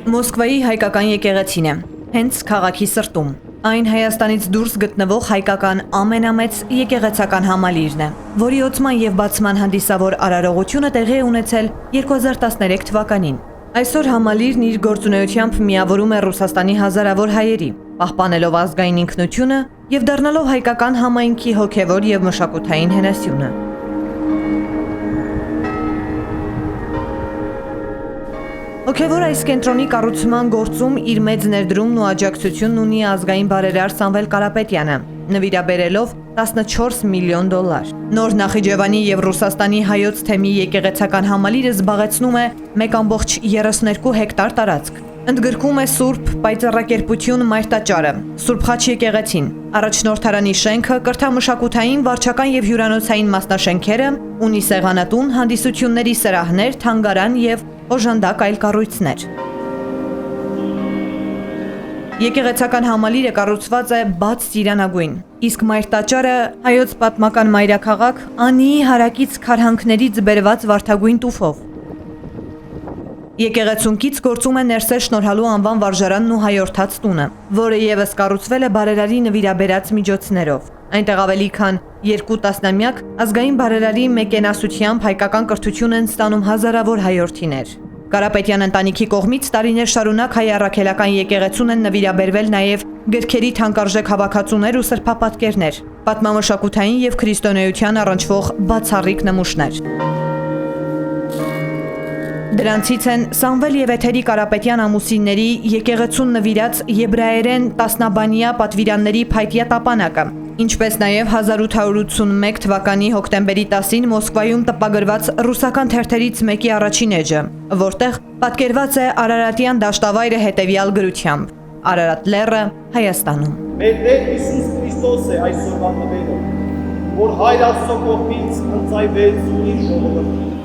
Մոսկվայի հայկական եկեղեցին է, հենց քաղաքի սրտում։ Այն Հայաստանից դուրս գտնվող հայկական ամենամեծ եկեղեցական համալիրն է, որի օծման և բացման հանդիսավոր արարողությունը տեղի է ունեցել 2013 թվականին։ Այսօր համալիրն իր գործունեությամբ միավորում է Ռուսաստանի հազարավոր հայերի, պահպանելով ազգային ինքնությունը և դառնալով հայկական համայնքի հոգևոր և մշակութային հենասյունը։ Հոգևոր այս կենտրոնի կառուցման գործում իր մեծ ներդրումն ու աջակցությունն ունի ազգային բարերար Սամվել Կարապետյանը, նվիրաբերելով $14 միլիոն։ Նոր Նախիջևանի և Ռուսաստանի հայոց թեմի եկեղեցական համալիրը զբաղեցնում է 1,32 հեկտար տարածք։ Ընդգրկում է Սուրբ Պայծառակերպություն մայրտաճարը, Սուրբ Խաչ եկեղեցին, առաջնորդարանի շենքը, կրթամշակութային, վարչական և հյուրանոցային մասնաշենքերը, ունի սեղանատուն, հանդիսությունների սրահներ, թանգարան և օժանդակ այլ կառույցներ։ Եկեղեցական համալիրը կառուցված է բաց ծիրանագույն, իսկ մայրտաճարը հայոց պատմական մայրաքաղաք Անիի հարակից քարհանքներից բերված վարդագույն տուֆով։ Եկեղեցուն կից գործում է Ներսես շնորհալու անվան վարժարանն ու հայորդաց տունը, որը ևս կառուցվել է բարերարի նվիրաբերած միջոցներով։ Այնտեղ ավելի քան 2 տասնամյակ ազգային բարերարի մեկենասությամբ հայկական կրթություն են ստանում հազարավոր հայորդիներ։ Կարապետյան ընտանիքի կողմից տարիներ շարունակ հայ առաքելական եկեղեցուն են նվիրաբերվել նաև գրքերի թանկարժեք հավաքածուներ ու սրբապատկերներ, պատմամշակութային և քրիստոնեության առնչվող բացառիկ նմուշներ։ Դրանցից են Սամվել և Էթերի Կարապետյան ամուսինների եկեղեցուն նվիրած եբրայերեն տասնաբանյա պատվիրանների փայտյա տապանակը, ինչպես նաև 1881 թվականի հոկտեմբերի 10-ին Մոսկվայում տպագրված ռուսական թերթերից մեկի առաջին էջը, որտեղ պատկերված է Արարատյան դաշտավայրը հետևյալ գրությամբ. Արարատ լեռը Հայաստանում։ Մեր Տեր Հիսուս Քրիստոս է այսօրվա տվերը, որ Հայր Աստծո կողմից ընծայվեց ուրիշ ժողովրդի։